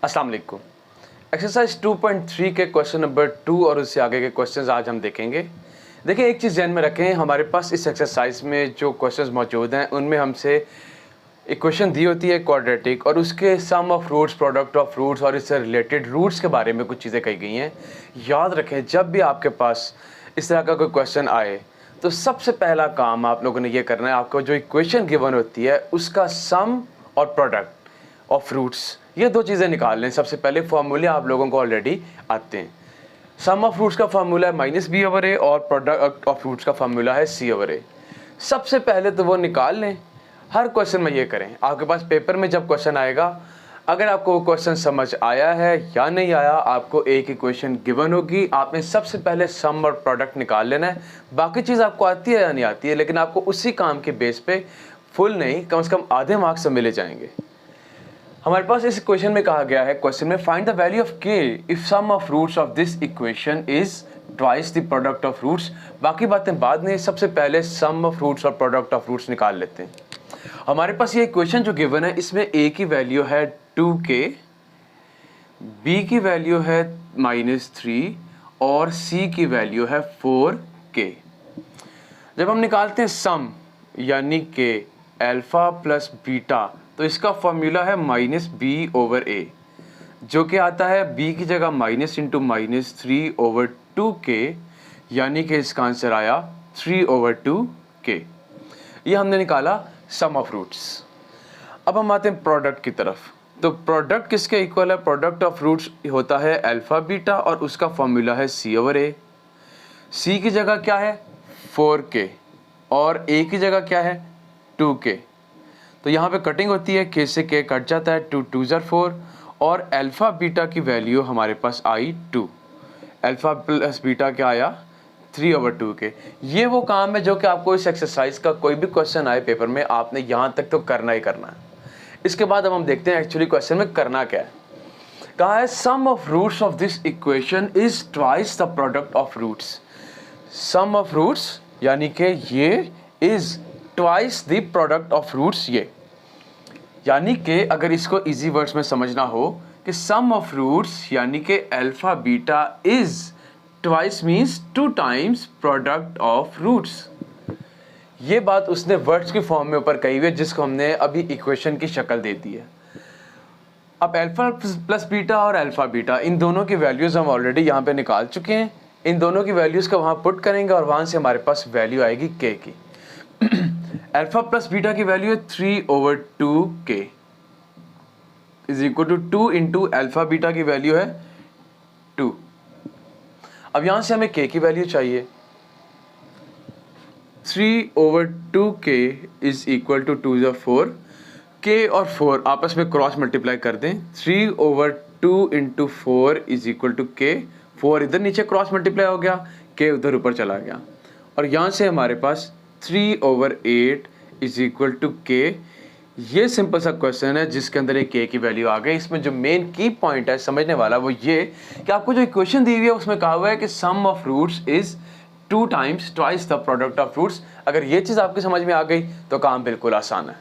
अस्सलाम वालेकुम। एक्सरसाइज 2.3 के क्वेश्चन नंबर 2 और उससे आगे के क्वेश्चंस आज हम देखेंगे। देखिए, एक चीज़ ध्यान में रखें, हमारे पास इस एक्सरसाइज में जो क्वेश्चंस मौजूद हैं उनमें हमसे इक्वेशन दी होती है क्वाड्रेटिक, और उसके sum of roots, product of roots और इससे रिलेटेड रूट्स के बारे में कुछ चीज़ें कही गई हैं। याद रखें, जब भी आपके पास इस तरह का कोई क्वेश्चन आए तो सबसे पहला काम आप लोगों ने ये करना है, आपको जो इक्वेशन गिवन होती है उसका सम और प्रोडक्ट ऑफ रूट्स, ये दो चीज़ें निकाल लें। सबसे पहले फॉर्मूले आप लोगों को ऑलरेडी आते हैं। सम ऑफ रूट्स का फॉर्मूला है -b/a और प्रोडक्ट ऑफ रूट्स का फॉर्मूला है c/a। सबसे पहले तो वो निकाल लें। हर क्वेश्चन में ये करें। आपके पास पेपर में जब क्वेश्चन आएगा, अगर आपको वो क्वेश्चन समझ आया है या नहीं आया, आपको एक इक्वेशन गिवन होगी, आपने सबसे पहले सम और प्रोडक्ट निकाल लेना है। बाकी चीज़ आपको आती है या नहीं आती है, लेकिन आपको उसी काम के बेस पे फुल नहीं, कम से कम आधे मार्क्स से मिले जाएंगे। हमारे पास इस इक्वेशन में कहा गया है, क्वेश्चन में find the value of k if sum of roots of this equation is twice the product of roots. बाकी बातें बाद में, सबसे पहले सम ऑफ रूट्स और प्रोडक्ट ऑफ रूट्स निकाल लेते हैं। हमारे पास ये इक्वेशन जो गिवन है, इसमें a की वैल्यू है 2k, b की वैल्यू है -3 और c की वैल्यू है 4k। जब हम निकालते हैं सम यानी कि अल्फा प्लस बीटा, तो इसका फॉर्मूला है -b/a, जो कि आता है b की जगह -3/2k, यानी कि इसका आंसर आया 3/2k। ये हमने निकाला सम ऑफ रूट्स। अब हम आते हैं प्रोडक्ट की तरफ। तो प्रोडक्ट किसके इक्वल है? प्रोडक्ट ऑफ रूट्स होता है अल्फा बीटा और उसका फॉर्मूला है c/a। c की जगह क्या है? 4k और a की जगह क्या है? 2k। तो यहाँ पे कटिंग होती है, k से k कट जाता है, 2 2 ज़र 4 और अल्फा बीटा की वैल्यू हमारे पास आई 2। अल्फा प्लस बीटा क्या आया? 3/2k। ये वो काम है जो कि आपको इस एक्सरसाइज का कोई भी क्वेश्चन आए पेपर में, आपने यहाँ तक तो करना ही करना है। इसके बाद अब हम देखते हैं एक्चुअली क्वेश्चन में करना क्या है। कहा है sum of roots of this equation is twice the product of roots. Sum of roots यानी कि ये is twice the product of roots. ये यानी कि अगर इसको इजी वर्ड्स में समझना हो कि सम ऑफ रूट्स यानी कि alpha beta is twice means 2 times product of roots. ये बात उसने वर्ड्स की फॉर्म में ऊपर कही हुई है, जिसको हमने अभी इक्वेशन की शक्ल दे दी है। अब अल्फा प्लस बीटा और अल्फा बीटा, इन दोनों की वैल्यूज हम ऑलरेडी यहाँ पे निकाल चुके हैं। इन दोनों की वैल्यूज को वहाँ पुट करेंगे और वहाँ से हमारे पास वैल्यू आएगी k की। अल्फा प्लस बीटा की वैल्यू है 3/2k is equal to 2 into alpha beta की वैल्यू है 2। अब यहां से हमें k की वैल्यू चाहिए। 3/2k इज इक्वल टू 2 ज़र 4। k और 4 आपस में क्रॉस मल्टीप्लाई कर दें। 3/2 into 4 is equal to k। 4 इधर नीचे क्रॉस मल्टीप्लाई हो गया, k उधर ऊपर चला गया, और यहाँ से हमारे पास 3/8 इज इक्वल टू k। ये सिंपल सा क्वेश्चन है जिसके अंदर एक k की वैल्यू आ गई। इसमें जो मेन की पॉइंट है समझने वाला वो ये कि आपको जो इक्वेशन दी हुई है उसमें कहा हुआ है कि sum of roots is 2 times twice the product of roots. अगर ये चीज़ आपकी समझ में आ गई तो काम बिल्कुल आसान है।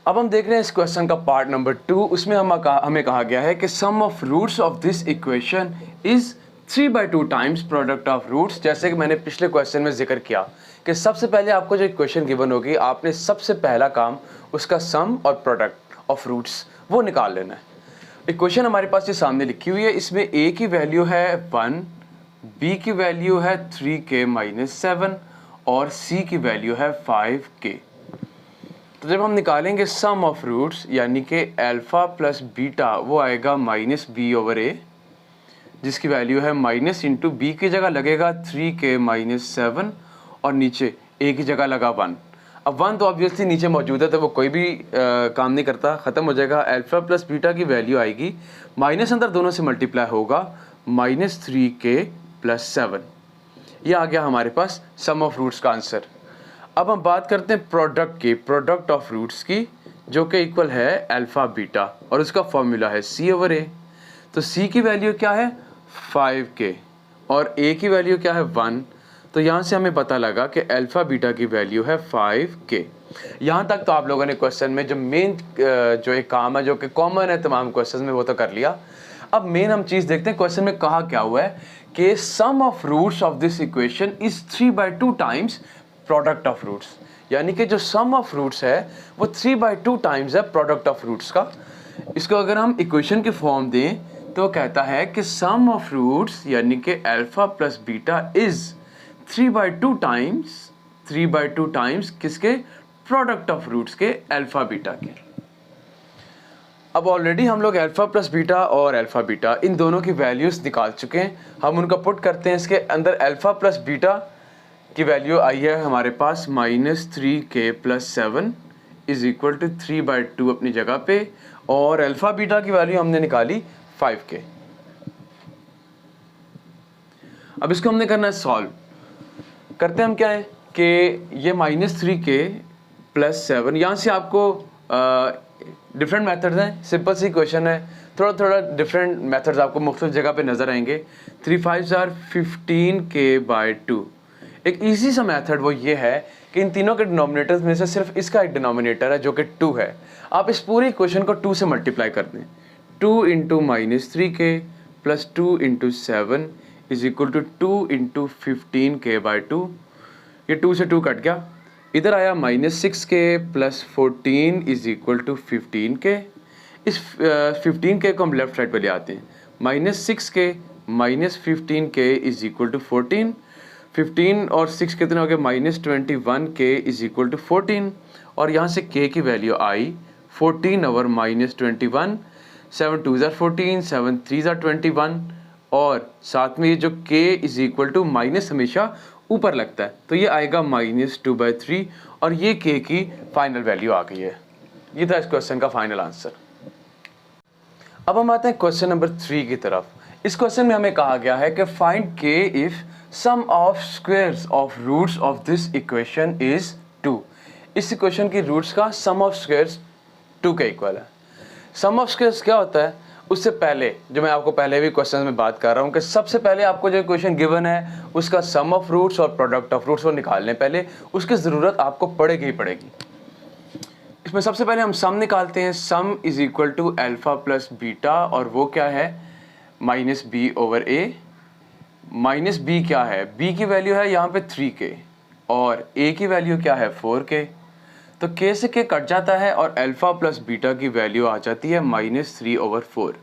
अब हम देख रहे हैं इस क्वेश्चन का पार्ट नंबर 2। उसमें हमें कहा गया है कि sum of roots of this equation is 3/2 times product of roots. जैसे कि मैंने पिछले क्वेश्चन में जिक्र किया कि सबसे पहले आपको जो इक्वेशन गिवन होगी, आपने सबसे पहला काम उसका सम और प्रोडक्ट ऑफ रूट्स वो निकाल लेना है। इक्वेशन हमारे पास ये सामने लिखी हुई है। इसमें a की वैल्यू है 1, b की वैल्यू है 3k - 7 और c की वैल्यू है 5k। तो जब हम निकालेंगे सम ऑफ रूट्स यानी कि अल्फा प्लस बीटा, वो आएगा -b/a, जिसकी वैल्यू है माइनस इंटू बी की जगह लगेगा 3k - 7 और नीचे a की जगह लगा 1। अब 1 तो ऑब्वियसली नीचे मौजूद है तो वो कोई भी काम नहीं करता, ख़त्म हो जाएगा। अल्फा प्लस बीटा की वैल्यू आएगी, माइनस अंदर दोनों से मल्टीप्लाई होगा, -3k + 7। ये आ गया हमारे पास सम ऑफ रूट्स का आंसर। अब हम बात करते हैं प्रोडक्ट की, प्रोडक्ट ऑफ रूट्स की, जो कि इक्वल है अल्फा बीटा और उसका फॉर्मूला है c/a। तो c की वैल्यू क्या है? 5k और a की वैल्यू क्या है? 1। तो यहाँ से हमें पता लगा कि अल्फ़ा बीटा की वैल्यू है 5k। यहाँ तक तो आप लोगों ने क्वेश्चन में जो मेन जो एक काम है जो कि कॉमन है तमाम क्वेश्चन में वो तो कर लिया। अब मेन हम चीज़ देखते हैं क्वेश्चन में कहा क्या हुआ है कि sum of roots of this equation is 3/2 times product of roots, यानी कि जो सम ऑफ रूट्स है वो 3/2 टाइम्स है प्रोडक्ट ऑफ रूट्स का। इसको अगर हम इक्वेशन की फॉर्म दें तो कहता है कि सम ऑफ रूट्स यानी कि alpha plus beta is 3/2 times किसके, प्रोडक्ट ऑफ रूट्स के, अल्फा बीटा के। अब ऑलरेडी हम लोग अल्फा प्लस बीटा और अल्फा बीटा इन दोनों की वैल्यूज़ निकाल चुके हैं। हम उनका पुट करते हैं। इसके अंदर अल्फा प्लस बीटा की वैल्यू आई है हमारे पास -3k + 7 इज इक्वल टू 3/2 अपनी जगह पे, और अल्फा बीटा की वैल्यू हमने निकाली 5k। अब इसको हमने करना है सॉल्व। करते हम क्या है कि ये -3k + 7, यहाँ से आपको डिफरेंट मेथड्स हैं, सिंपल सी क्वेश्चन है, थोड़ा थोड़ा डिफरेंट मेथड्स आपको मुख्तलिफ जगह पे नज़र आएंगे। 3 5 are 15k/2। एक इजी सा मेथड वो ये है कि इन तीनों के डिनोमिनेटर्स में से सिर्फ इसका एक डिनोमिनेटर है जो कि 2 है। आप इस पूरी इक्वेशन को 2 से मल्टीप्लाई कर दें। 2 × -3k + 2 × 7 is equal to 2 × 15k/2। ये 2 से 2 कट गया, इधर आया -6k + 14 is equal to 15k। इस 15k को हम लेफ्ट साइड पे ले आते हैं। -6k - 15k is equal to 14। 15 और 6 कितने हो गए, -21k इज इक्वल टू 14। और यहाँ से k की value I 14 over -21। 7 2s are 14, 7 3s are 21, और साथ में ये जो k is equal to minus हमेशा ऊपर लगता है, तो ये आएगा -2/3, और ये k की फाइनल वैल्यू आ गई है। ये था इस क्वेश्चन का फाइनल आंसर। अब हम आते हैं क्वेश्चन नंबर 3 की तरफ। इस क्वेश्चन में हमें कहा गया है कि find k if sum of squares of roots of this equation is 2। इस इक्वेशन की रूट्स का सम ऑफ स्क्वायर्स 2 के इक्वल है। सम ऑफ स्क्वायर्स क्या होता है, उससे पहले जो मैं आपको पहले भी क्वेश्चन में बात कर रहा हूँ कि सबसे पहले आपको जो इक्वेशन गिवन है उसका सम ऑफ रूट्स और प्रोडक्ट ऑफ रूट्स को निकालने पहले उसकी ज़रूरत आपको पड़ेगी ही पड़ेगी। इसमें सबसे पहले हम सम निकालते हैं। Sum is equal to alpha plus beta, और वो क्या है -b/a। -b क्या है, b की वैल्यू है यहाँ पे 3k और a की वैल्यू क्या है 4k। तो k से k कट जाता है और अल्फा प्लस बीटा की वैल्यू आ जाती है -3/4।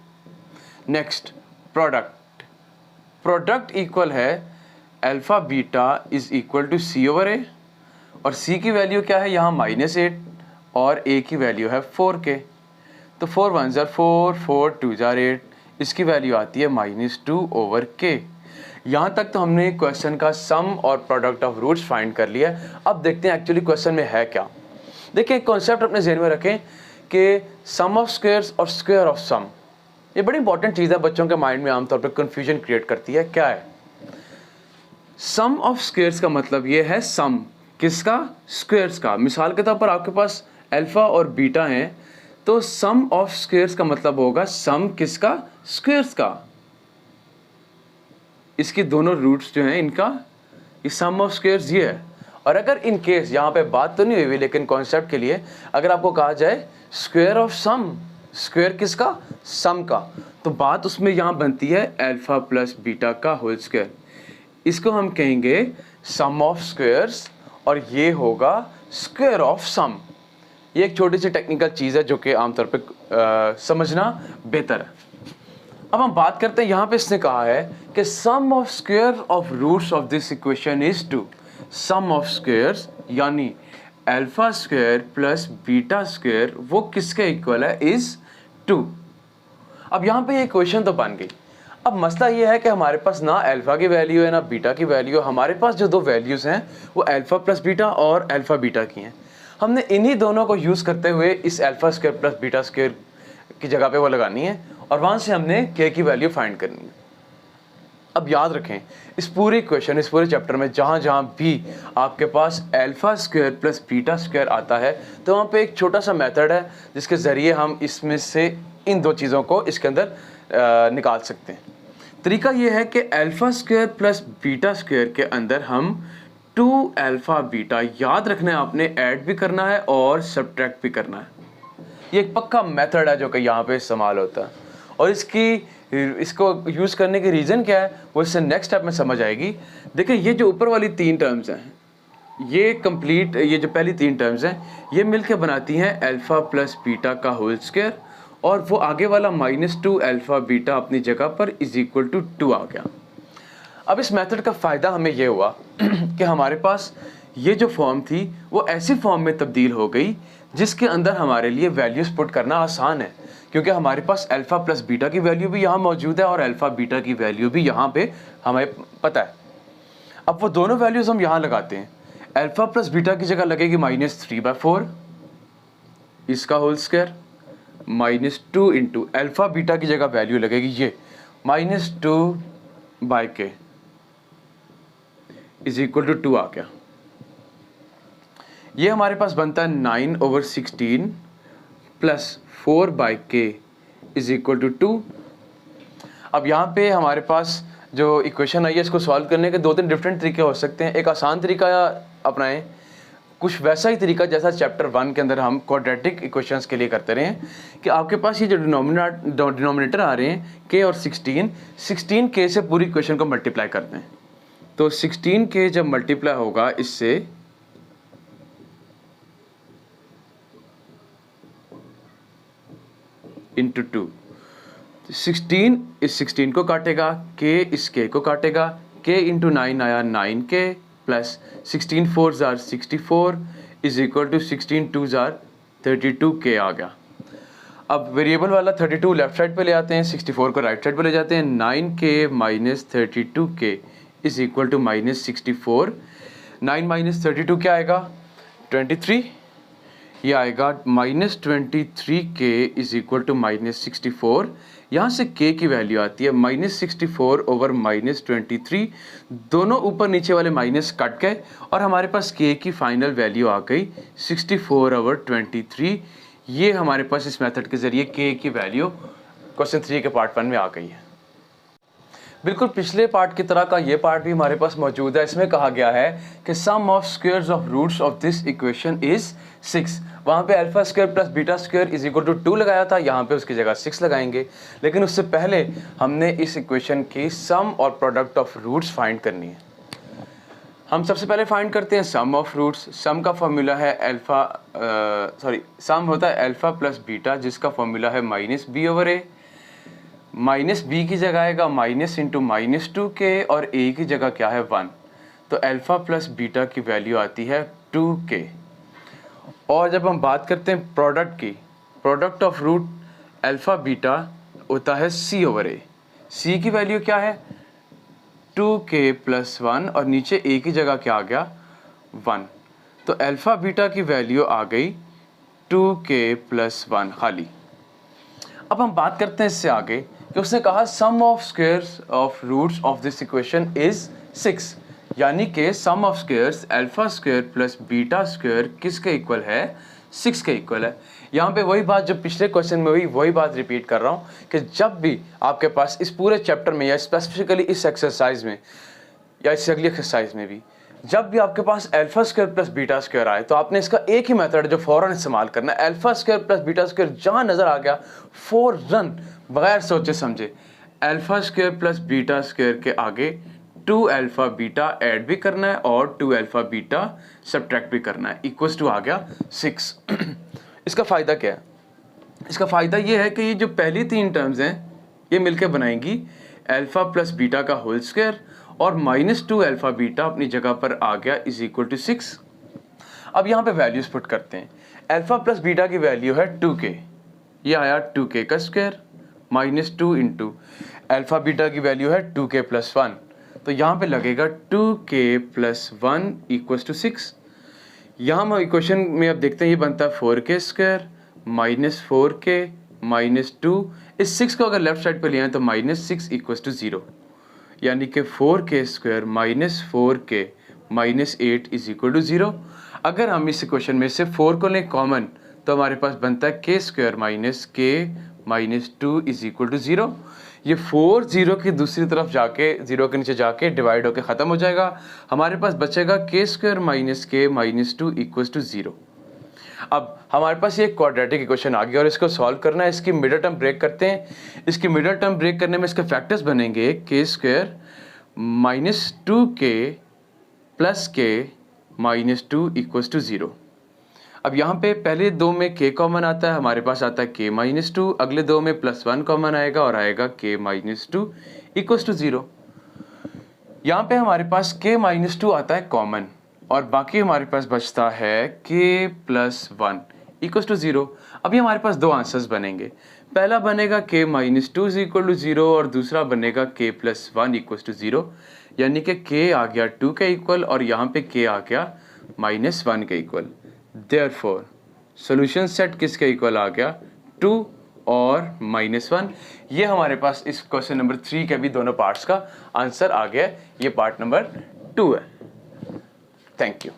नेक्स्ट प्रोडक्ट इक्वल है alpha beta is equal to c/a, और c की वैल्यू क्या है यहाँ -8 और a की वैल्यू है 4k। तो 4 1s are 4, 4 2s are 8, इसकी वैल्यू आती है -2/k। यहाँ तक तो हमने क्वेश्चन का सम और प्रोडक्ट ऑफ रूट्स फाइंड कर लिया है। अब देखते हैं एक्चुअली क्वेश्चन में है क्या। देखिए कॉन्सेप्ट अपने ज़हन में रखें कि सम ऑफ स्क्वायर्स और स्क्वायर ऑफ सम, ये बड़ी इंपॉर्टेंट चीज़ है, बच्चों के माइंड में आमतौर पर कन्फ्यूजन क्रिएट करती है। क्या है सम ऑफ स्क्वायर्स का मतलब ये है सम किसका, स्क्वायर्स का। मिसाल के तौर पर आपके पास अल्फा और बीटा हैं, तो सम ऑफ स्क्वायर्स का मतलब होगा सम किसका, स्क्वायर्स का। इसके दोनों रूट्स जो हैं इनका ये सम ऑफ स्क्वायर्स ये है। और अगर इन केस यहाँ पे बात तो नहीं हुई लेकिन कॉन्सेप्ट के लिए अगर आपको कहा जाए स्क्वायर ऑफ सम, स्क्वायर किसका, सम का, तो बात उसमें यहाँ बनती है अल्फा प्लस बीटा का होल स्क्वायर। इसको हम कहेंगे सम ऑफ स्क्वायर्स और ये होगा स्क्वायर ऑफ सम। ये एक छोटी सी टेक्निकल चीज़ है जो कि आमतौर पे समझना बेहतर है। अब हम बात करते हैं, यहाँ पे इसने कहा है कि sum of square of roots of this equation is 2। Sum of squares यानी alpha square plus beta square वो किसके इक्वल है, इज 2। अब यहाँ पे ये इक्वेशन तो बन गई। अब मसला ये है कि हमारे पास ना अल्फा की वैल्यू है ना बीटा की वैल्यू है, हमारे पास जो दो वैल्यूज़ हैं वो अल्फा प्लस बीटा और अल्फा बीटा की हैं। हमने इन्हीं दोनों को यूज़ करते हुए इस alpha square plus beta square की जगह पे वो लगानी है और वहाँ से हमने k की वैल्यू फाइंड करनी है। अब याद रखें इस पूरे क्वेश्चन, इस पूरे चैप्टर में जहाँ जहाँ भी आपके पास alpha square plus beta square आता है तो वहाँ पे एक छोटा सा मेथड है जिसके ज़रिए हम इसमें से इन दो चीज़ों को इसके अंदर निकाल सकते हैं। तरीका ये है कि alpha square plus beta square के अंदर हम 2 अल्फ़ा बीटा याद रखना है, आपने ऐड भी करना है और सब्ट्रैक्ट भी करना है। ये एक पक्का मेथड है जो कि यहाँ पे इस्तेमाल होता है, और इसको यूज़ करने की रीज़न क्या है वो इससे नेक्स्ट स्टेप में समझ आएगी। देखिए ये जो ऊपर वाली 3 टर्म्स हैं, ये कंप्लीट, ये जो पहली 3 टर्म्स हैं ये मिलके बनाती हैं अल्फ़ा प्लस बीटा का होल स्क्वायर, और वो आगे वाला -2 अल्फ़ा बीटा अपनी जगह पर इज इक्वल टू 2 आ गया। अब इस मेथड का फ़ायदा हमें ये हुआ कि हमारे पास ये जो फॉर्म थी वो ऐसी फॉर्म में तब्दील हो गई जिसके अंदर हमारे लिए वैल्यूज़ पुट करना आसान है, क्योंकि हमारे पास अल्फ़ा प्लस बीटा की वैल्यू भी यहाँ मौजूद है और अल्फ़ा बीटा की वैल्यू भी यहाँ पे हमें पता है। अब वो दोनों वैल्यूज़ हम यहाँ लगाते हैं। अल्फ़ा प्लस बीटा की जगह लगेगी -3/4 इसका whole square, -2 into alpha beta की जगह वैल्यू लगेगी ये -2/k इज इक्वल टू 2 आ गया। ये हमारे पास बनता है 9/16 plus 4/k is equal to 2। अब यहाँ पे हमारे पास जो इक्वेशन आई है इसको सॉल्व करने के 2-3 डिफरेंट तरीके हो सकते हैं। एक आसान तरीका अपनाएं, कुछ वैसा ही तरीका जैसा चैप्टर 1 के अंदर हम क्वाड्रेटिक इक्वेशंस के लिए करते रहे हैं कि आपके पास ये जो डिनोमिनेटर आ रहे हैं k और 16k से पूरी इक्वेशन को मल्टीप्लाई करते हैं। तो 16k जब मल्टीप्लाई होगा इससे इंटू 2, 16 इस 16 को काटेगा, k इस k को काटेगा, k इंटू 9 आया 9k plus 16 4s or 64 is equal to 16 2s or 32k आ गया। अब वेरिएबल वाला 32 लेफ्ट साइड पे ले आते हैं, 64 को राइट साइड पे ले जाते हैं। 9k minus 32k is equal to -64। 9 minus 32 क्या आएगा 23, ये आएगा -23k इज इक्वल टू -64। यहाँ से k की वैल्यू आती है -64 ओवर -23, दोनों ऊपर नीचे वाले माइनस कट गए और हमारे पास k की फाइनल वैल्यू आ गई 64/23। ये हमारे पास इस मेथड के ज़रिए k की वैल्यू क्वेश्चन 3 के पार्ट 1 में आ गई है। बिल्कुल पिछले पार्ट की तरह का ये पार्ट भी हमारे पास मौजूद है। इसमें कहा गया है कि sum of squares of roots of this equation is 6। वहाँ पे alpha square plus beta square is equal to 2 लगाया था, यहाँ पे उसकी जगह 6 लगाएंगे। लेकिन उससे पहले हमने इस इक्वेशन की सम और प्रोडक्ट ऑफ रूट्स फाइंड करनी है। हम सबसे पहले फाइंड करते हैं सम ऑफ रूट्स। सम का फॉर्मूला है सम होता है अल्फा प्लस बीटा, जिसका फॉर्मूला है -b/a। -b की जगह आएगा माइनस इंटू -2k और a की जगह क्या है 1। तो अल्फा प्लस बीटा की वैल्यू आती है 2k। और जब हम बात करते हैं प्रोडक्ट की, product of root alpha beta होता है c/a। c की वैल्यू क्या है 2k + 1 और नीचे a की जगह क्या आ गया 1। तो अल्फा बीटा की वैल्यू आ गई 2k + 1 खाली। अब हम बात करते हैं इससे आगे कि उसने कहा sum of squares of roots of this equation is 6, यानी कि sum of squares alpha square plus beta square किसके इक्वल है 6 के इक्वल है। यहाँ पे वही बात जो पिछले क्वेश्चन में हुई वही बात रिपीट कर रहा हूँ कि जब भी आपके पास इस पूरे चैप्टर में या स्पेसिफिकली इस एक्सरसाइज में या इस अगली एक्सरसाइज में भी जब भी आपके पास alpha square plus beta square आए तो आपने इसका एक ही मेथड जो फ़ौरन इस्तेमाल करना है। Alpha square plus beta square जहाँ नज़र आ गया फ़ौरन बगैर सोचे समझे alpha square plus beta square के आगे 2 अल्फा बीटा ऐड भी करना है और 2 अल्फा बीटा सब्ट्रैक्ट भी करना है, इक्वल्स टू आ गया 6। इसका फ़ायदा क्या है? इसका फ़ायदा ये है कि ये जो पहली 3 टर्म्स हैं ये मिलकर बनाएंगी अल्फा प्लस बीटा का होल स्क्वायर और -2 अल्फा बीटा अपनी जगह पर आ गया इज इक्वल टू 6। अब यहाँ पे वैल्यूज पुट करते हैं। अल्फा प्लस बीटा की वैल्यू है 2k, ये आया 2k का स्क्वायर -2 इंटू अल्फा बीटा की वैल्यू है 2k + 1, तो यहाँ पे लगेगा 2k + 1 इक्वल्स टू 6। यहाँ हम इक्वेशन में अब देखते हैं ये बनता है 4k स्क्वायर -4k -2, इस 6 को अगर लेफ्ट साइड पे ले आए तो -6 इक्वल्स टू 0, यानी कि 4k square -4k -8 is equal to 0। अगर हम इस इक्वेशन में से 4 को लें कॉमन तो हमारे पास बनता है k square -k -2 is equal to 0। ये 4 0 की दूसरी तरफ जाके 0 के नीचे जाके डिवाइड होके ख़त्म हो जाएगा। हमारे पास बचेगा k square minus k minus 2 equals to 0। अब हमारे पास ये क्वाड्रेटिक इक्वेशन आ गया और इसको सॉल्व करना है। इसकी मिडल टर्म ब्रेक करते हैं। इसकी मिडल टर्म ब्रेक करने में इसके फैक्टर्स बनेंगे k square minus 2k plus k minus 2 equals to 0। अब यहाँ पे पहले दो में k कॉमन आता है, हमारे पास आता है k माइनस 2, अगले दो में +1 कॉमन आएगा और आएगा k माइनस 2 इक्वल्स टू 0। यहाँ पे हमारे पास k माइनस 2 आता है कॉमन और बाकी हमारे पास बचता है k प्लस 1 इक्वल्स टू 0। अभी हमारे पास दो आंसर्स बनेंगे। पहला बनेगा k minus 2 is equal to 0 और दूसरा बनेगा k प्लस 1 इक्वल्स टू 0, यानी कि k आ गया 2 के इक्वल और यहाँ पे k आ गया माइनस 1 के इक्वल। देयरफॉर सॉल्यूशन सेट किसके इक्वल आ गया, 2 और माइनस 1। ये हमारे पास इस क्वेश्चन नंबर 3 के भी दोनों पार्ट्स का आंसर आ गया। ये पार्ट नंबर 2 है। Thank you.